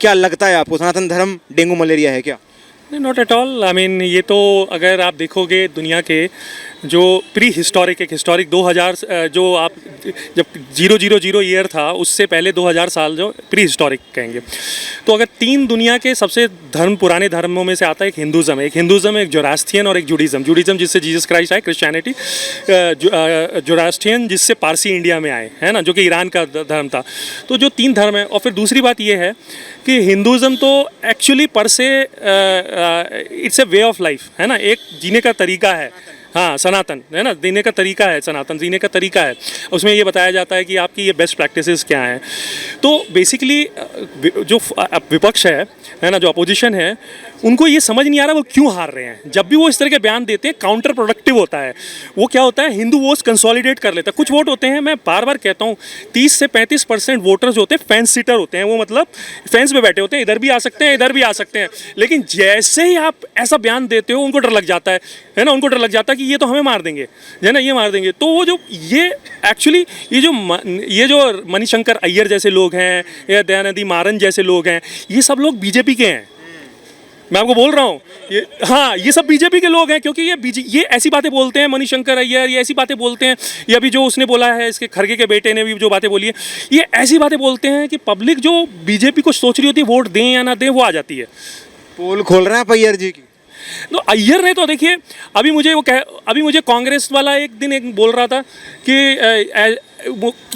क्या लगता है आपको, सनातन धर्म डेंगू मलेरिया है क्या? नहीं, not at all. I mean ये तो अगर आप देखोगे दुनिया के जो प्री हिस्टोरिक, एक हिस्टोरिक 2000 जो आप जब 000 ईयर था उससे पहले 2000 साल जो प्री हिस्टोरिक कहेंगे, तो अगर तीन दुनिया के सबसे पुराने धर्मों में से आता है, एक हिंदुज़म, एक जोरास्ट्रियन और एक जूडिज़म जिससे जीसस क्राइस्ट आए, क्रिश्चियनिटी, जोरास्ट्रियन जिससे पारसी इंडिया में आए, है ना, जो कि ईरान का धर्म था। तो जो तीन धर्म है, और फिर दूसरी बात ये है कि हिंदुज़म तो एक्चुअली पर से it's a way of life, है ना, एक जीने का तरीका है। हाँ, सनातन है ना, जीने का तरीका है, सनातन जीने का तरीका है। उसमें ये बताया जाता है कि आपकी ये बेस्ट प्रैक्टिसेस क्या हैं। तो बेसिकली जो विपक्ष है ना, जो अपोजिशन है, उनको ये समझ नहीं आ रहा वो क्यों हार रहे हैं। जब भी वो इस तरह के बयान देते हैं काउंटर प्रोडक्टिव होता है। वो क्या होता है, हिंदू वोट्स कंसोलिडेट कर लेता है। कुछ वोट होते हैं, मैं बार बार कहता हूँ, 30 से 35% वोटर्स होते हैं फेंस सीटर होते हैं। वो मतलब फेंस पे बैठे होते हैं, इधर भी आ सकते हैं, इधर भी आ सकते हैं। लेकिन जैसे ही आप ऐसा बयान देते हो उनको डर लग जाता है ना, उनको डर लग जाता है कि ये तो हमें मार देंगे, है ना, ये मार देंगे। तो वो जो ये एक्चुअली ये जो मणिशंकर अय्यर जैसे लोग हैं या दयानिधि मारन जैसे लोग हैं, ये सब लोग बीजेपी के हैं। मैं आपको बोल रहा हूँ, ये सब बीजेपी के लोग हैं, क्योंकि ये ऐसी बातें बोलते हैं। मणिशंकर अय्यर ये ऐसी बातें बोलते हैं, या अभी जो उसने बोला है, इसके खड़गे के बेटे ने भी जो बातें बोली है, ये ऐसी बातें बोलते हैं कि पब्लिक जो बीजेपी को सोच रही होती है वोट दें या ना दें, वो आ जाती है। पोल खोल रहे हैं आप अय्यर जी की? तो अय्यर ने तो देखिए, अभी मुझे कांग्रेस वाला एक दिन बोल रहा था कि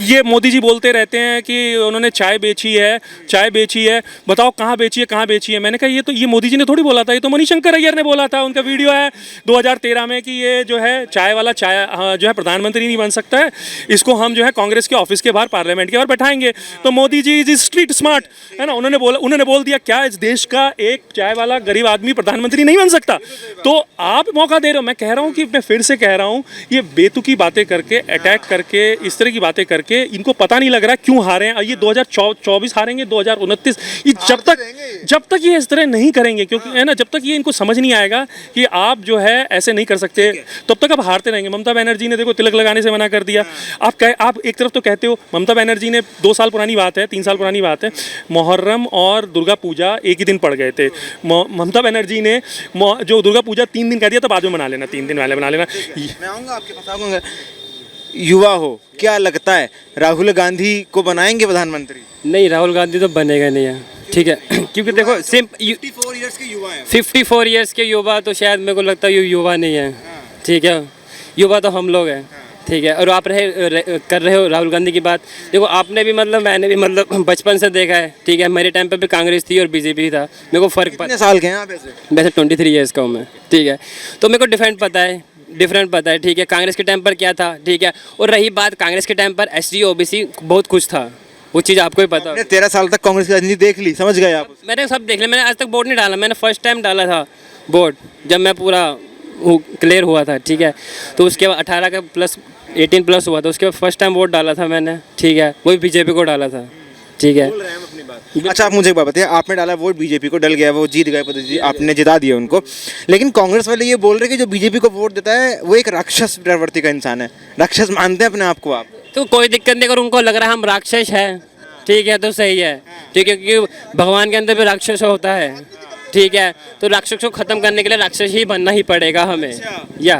ये मोदी जी बोलते रहते हैं कि उन्होंने चाय बेची है, बताओ कहाँ बेची है। मैंने कहा ये मोदी जी ने थोड़ी बोला था, ये तो मणिशंकर अय्यर ने बोला था। उनका वीडियो है 2013 में कि ये जो है चाय वाला जो है प्रधानमंत्री नहीं बन सकता है, इसको हम जो है कांग्रेस के ऑफिस के बाहर, पार्लियामेंट के बाहर बैठाएंगे। तो Modi ji is street smart, है ना, उन्होंने बोल दिया क्या इस देश का एक चाय वाला गरीब आदमी प्रधानमंत्री नहीं बन सकता। तो आप मौका दे रहे हो। मैं कह रहा हूँ कि मैं फिर से कह रहा हूँ, ये बेतुकी बातें करके, अटैक करके, इस तरह की बातें करके, इनको पता नहीं लग रहा क्यों हारे हैं। ये 2024 हारेंगे, 2029, ये जब तक ये इस तरह नहीं करेंगे, क्योंकि है ना, जब तक ये इनको समझ नहीं आएगा कि आप जो है ऐसे नहीं कर सकते, तब तक आप हारते रहेंगे। ममता बनर्जी ने देखो तिलक लगाने से मना कर दिया। आप एक तरफ तो कहते हो, ममता बनर्जी ने 2 साल पुरानी बात है, 3 साल पुरानी बात है, मुहर्रम और दुर्गा पूजा एक ही दिन पड़ गए थे। ममता बनर्जी ने जो दुर्गा पूजा 3 दिन कह दिया, तो बाद में मना लेना, 3 दिन वाले बना लेना। मैं आऊँगा आपके पास, आऊँगा। युवा हो, क्या लगता है राहुल गांधी को बनाएंगे प्रधानमंत्री? नहीं, राहुल गांधी तो बनेगा नहीं है, ठीक है। क्योंकि देखो 54 इयर्स के युवा हैं। 54 ईयर्स के युवा तो शायद मेरे को लगता है ये युवा नहीं है, ठीक है। युवा तो हम लोग हैं, ठीक है। और आप कर रहे हो राहुल गांधी की बात। देखो आपने भी मतलब, मैंने भी मतलब बचपन से देखा है, ठीक है। मेरे टाइम पे भी कांग्रेस थी और बीजेपी था। मेरे को फ़र्क कितने साल के हैं आप वैसे 23 ईयर्स का हूँ मैं, ठीक है। तो मेरे को डिफरेंट पता है, ठीक है। कांग्रेस के टाइम पर क्या था, ठीक है। और रही बात कांग्रेस के टाइम पर SC OBC बहुत कुछ था, वो चीज़ आपको ही पता। 13 साल तक कांग्रेस की राजनीति देख ली, समझ गए आप? मैंने सब देख लिया। मैंने आज तक वोट नहीं डाला, मैंने फर्स्ट टाइम डाला था वोट जब मैं पूरा क्लियर हुआ था, ठीक है। तो उसके बाद 18 का प्लस 18 प्लस हुआ था, उसके बाद फर्स्ट टाइम वोट डाला था मैंने, ठीक है। वही बीजेपी को डाला था, ठीक है। अच्छा, आप मुझे एक बात बताइए, आपने डाला वोट बीजेपी को, डल गया, वो जीत गए जी, आपने जिता दिया उनको, लेकिन कांग्रेस वाले ये बोल रहे कि जो बीजेपी को वोट देता है वो एक राक्षस प्रवृत्ति का इंसान है। राक्षस मानते हैं अपने आप को आप? तो कोई दिक्कत नहीं, अगर उनको लग रहा है हम राक्षस हैं, ठीक है, तो सही है, ठीक है। क्योंकि भगवान के अंदर भी राक्षस होता है, ठीक है। तो राक्षस को खत्म करने के लिए राक्षस ही बनना ही पड़ेगा हमें, या।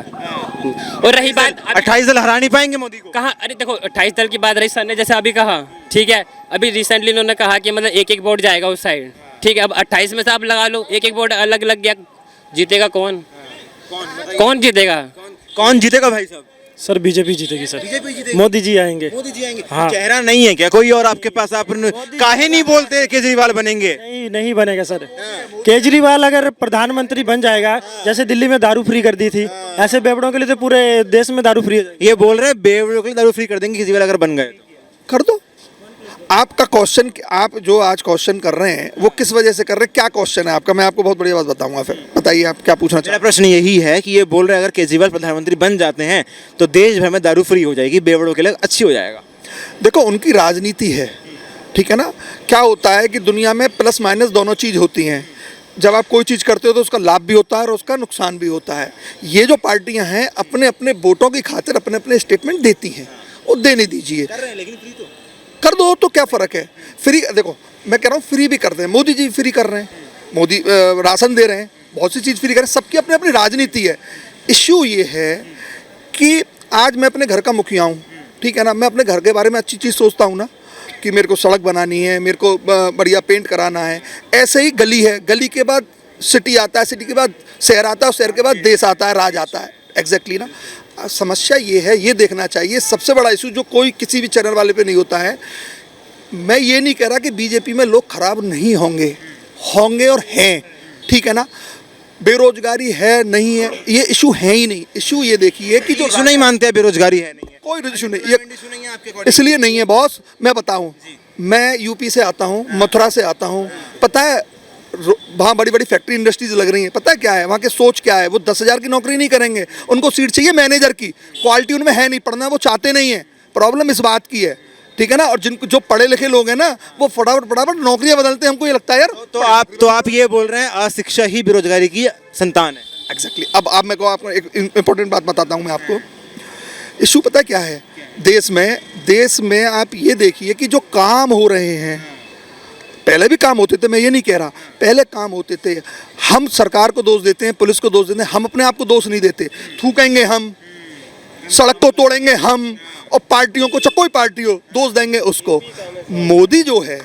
और रही बात 28 दल हरा नहीं पाएंगे मोदी को? कहाँ, अरे देखो 28 दल की बात रही, सर ने जैसे अभी कहा, ठीक है। अभी रिसेंटली उन्होंने कहा कि मतलब एक वोट जाएगा उस साइड, ठीक है। अब 28 में से आप लगा लो, एक वोट अलग लग गया, जीतेगा कौन जीतेगा? कौन जीतेगा भाई साहब? सर बीजेपी जीतेगी सर। बीजेपी जीतेगी? मोदी जी आएंगे। मोदी जी आएंगे? हाँ। चेहरा नहीं है क्या कोई और आपके पास? आप काहे नहीं बोलते केजरीवाल बनेंगे? नहीं बनेगा सर। केजरीवाल अगर प्रधानमंत्री बन जाएगा, जैसे दिल्ली में दारू फ्री कर दी थी, ऐसे बेवड़ों के लिए तो पूरे देश में दारू फ्री। ये बोल रहे हैं बेवड़ों के लिए दारू फ्री कर देंगे केजरीवाल अगर बन गए तो। कर दो। आपका क्वेश्चन, आप जो आज क्वेश्चन कर रहे हैं वो किस वजह से कर रहे हैं, क्या क्वेश्चन है आपका? मैं आपको बहुत बढ़िया बात बताऊंगा, फिर बताइए आप क्या पूछना चाहते हैं। मेरा प्रश्न यही है कि ये बोल रहे हैं अगर केजरीवाल प्रधानमंत्री बन जाते हैं तो देश भर में दारू फ्री हो जाएगी, बेवड़ों के लिए अच्छी हो जाएगा। देखो उनकी राजनीति है, ठीक है ना। क्या होता है कि दुनिया में प्लस माइनस दोनों चीज़ होती हैं। जब आप कोई चीज़ करते हो तो उसका लाभ भी होता है और उसका नुकसान भी होता है। ये जो पार्टियां हैं अपने अपने वोटों की खातिर अपने अपने स्टेटमेंट देती हैं, वो देने दीजिए। कर दो तो क्या फ़र्क है। फ्री देखो, मैं कह रहा हूँ फ्री भी कर दें, मोदी जी फ्री कर रहे हैं, मोदी राशन दे रहे हैं, बहुत सी चीज़ फ्री कर रहे हैं, सबकी अपनी अपनी राजनीति है। इश्यू ये है कि आज मैं अपने घर का मुखिया हूँ, ठीक है ना, मैं अपने घर के बारे में अच्छी चीज़ सोचता हूँ ना, कि मेरे को सड़क बनानी है, मेरे को बढ़िया पेंट कराना है। ऐसे ही गली है, गली के बाद सिटी आता है, सिटी के बाद शहर आता है, और शहर के बाद देश आता है, राज आता है। एग्जैक्टली ना, समस्या ये है, ये देखना चाहिए। सबसे बड़ा इशू जो कोई किसी भी चैनल वाले पे नहीं होता है। मैं ये नहीं कह रहा कि बीजेपी में लोग खराब नहीं होंगे, होंगे और हैं, ठीक है ना। बेरोजगारी है नहीं है, ये इशू है ही नहीं। इशू ये देखिए कि जो इशू नहीं मानते हैं बेरोजगारी है नहीं है, कोई इशू नहीं, ये इशू नहीं है आपके अकॉर्डिंग? इसलिए नहीं है बॉस, मैं बताऊं, मैं यूपी से आता हूं, मथुरा से आता हूं, पता है वहाँ बड़ी बड़ी फैक्ट्री इंडस्ट्रीज लग रही हैं, पता है क्या है वहाँ के सोच क्या है, वो 10,000 की नौकरी नहीं करेंगे, उनको सीट चाहिए मैनेजर की, क्वालिटी उनमें है नहीं, पढ़ना वो चाहते नहीं है। प्रॉब्लम इस बात की है, ठीक है ना। और जिनको जो पढ़े लिखे लोग हैं ना, वो फटाफट नौकरियां बदलते हैं, हमको ये लगता है यार। तो आप ये बोल रहे हैं अशिक्षा ही बेरोजगारी की संतान है? एग्जैक्टली। अब मैं को आपको एक इम्पोर्टेंट बात बताता हूँ मैं आपको। इशू पता क्या है देश में आप ये देखिए कि जो काम हो रहे हैं, पहले भी काम होते थे, मैं ये नहीं कह रहा, पहले काम होते थे, हम सरकार को दोष देते हैं, पुलिस को दोष देते हैं, हम अपने आप को दोष नहीं देते। थूकेंगे हम, सड़क को तोड़ेंगे हम, और पार्टियों को, कोई पार्टी हो, दोष देंगे उसको। मोदी जो है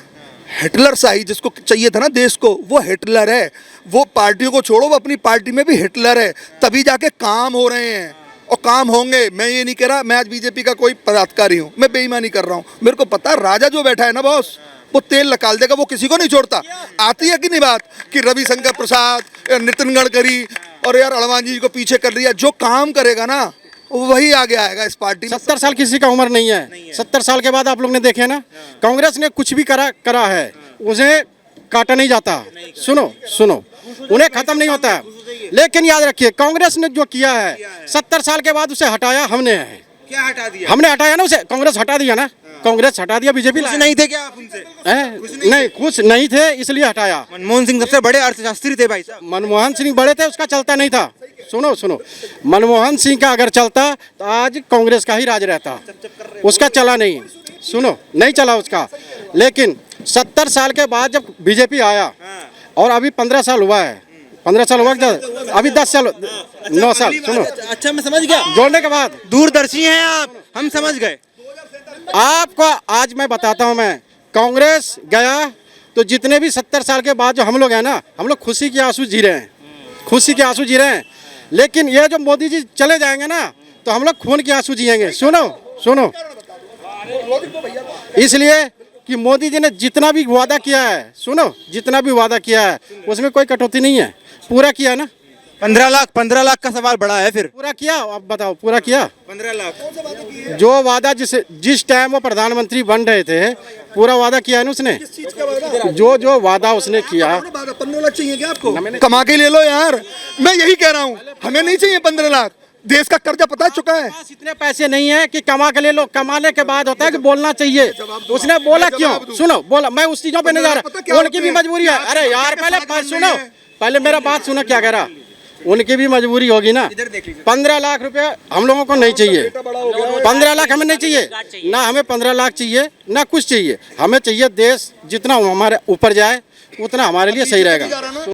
हिटलर शाही जिसको चाहिए था ना देश को, वो हिटलर है। वो पार्टियों को छोड़ो, वो अपनी पार्टी में भी हिटलर है, तभी जाके काम हो रहे हैं और काम होंगे। मैं ये नहीं कह रहा मैं आज बीजेपी का कोई पदाधिकारी हूँ, मैं बेईमानी कर रहा हूँ। मेरे को पता राजा जो बैठा है ना बॉस, वो तेल निकाल देगा, वो किसी को नहीं छोड़ता। आती है कि नहीं बात कि रविशंकर प्रसाद, नितिन गडकरी और यार अडवाणी जी को पीछे कर दिया, जो काम करेगा ना वही आगे आएगा इस पार्टी में। 70 साल किसी का उम्र नहीं है। 70 साल के बाद आप लोग ने देखे ना, कांग्रेस ने कुछ भी करा है, उसे काटा नहीं जाता। सुनो, उन्हें खत्म नहीं होता है। लेकिन याद रखिए, कांग्रेस ने जो किया है 70 साल के बाद उसे हटाया हमने है। क्या हटा दिया? हमने हटाया ना उसे, कांग्रेस हटा दिया ना, कांग्रेस हटा दिया, बीजेपी खुश नहीं थे क्या आप उनसे? नहीं, खुश नहीं थे, इसलिए हटाया। मनमोहन सिंह सबसे बड़े अर्थशास्त्री थे भाई साहब। मनमोहन सिंह बड़े थे, उसका चलता नहीं था। सुनो, मनमोहन सिंह का अगर चलता तो आज कांग्रेस का ही राज रहता, उसका चला नहीं। सुनो, नहीं चला उसका। लेकिन 70 साल के बाद जब बीजेपी आया, और अभी 15 साल हुआ है, 15 साल हुआ, अभी 10 साल 9 साल। सुनो, अच्छा मैं समझ गया, जोड़ने के बाद दूरदर्शी हैं आप, हम समझ गए। आपको आज मैं बताता हूं, मैं कांग्रेस गया तो जितने भी 70 साल के बाद जो हम लोग हैं ना, हम लोग खुशी के आंसू जी रहे हैं, खुशी के आंसू जी रहे हैं। लेकिन ये जो मोदी जी चले जाएंगे ना, तो हम लोग खून के आंसू जिएंगे। सुनो, इसलिए कि मोदी जी ने जितना भी वादा किया है, जितना भी वादा किया है उसमें कोई कटौती नहीं है, पूरा किया ना। 15 लाख का सवाल बड़ा है फिर। पूरा किया, आप बताओ, पूरा किया? 15 लाख जो वादा जिस टाइम वो प्रधानमंत्री बन रहे थे, पूरा वादा किया है ना उसने। जो वादा उसने किया। 15 लाख चाहिए क्या आपको? कमा के ले लो यार, मैं यही कह रहा हूँ, हमें नहीं चाहिए 15 लाख। देश का कर्जा पता चुका है। इतने पैसे नहीं है कि कमा के ले लो, कमाने के बाद होता है कि बोलना चाहिए। उसने बोला क्यों? सुनो, बोला, मैं उस चीजों पे नहीं जा रहा, उनकी भी मजबूरी है। अरे यार पहले मेरा बात सुनो, क्या कह रहा, उनकी भी मजबूरी होगी ना। 15 लाख रुपए हम लोगों को नहीं चाहिए, 15 लाख हमें नहीं चाहिए ना, हमें 15 लाख चाहिए ना कुछ चाहिए। हमें चाहिए देश जितना हमारे ऊपर जाए उतना हमारे लिए सही रहेगा।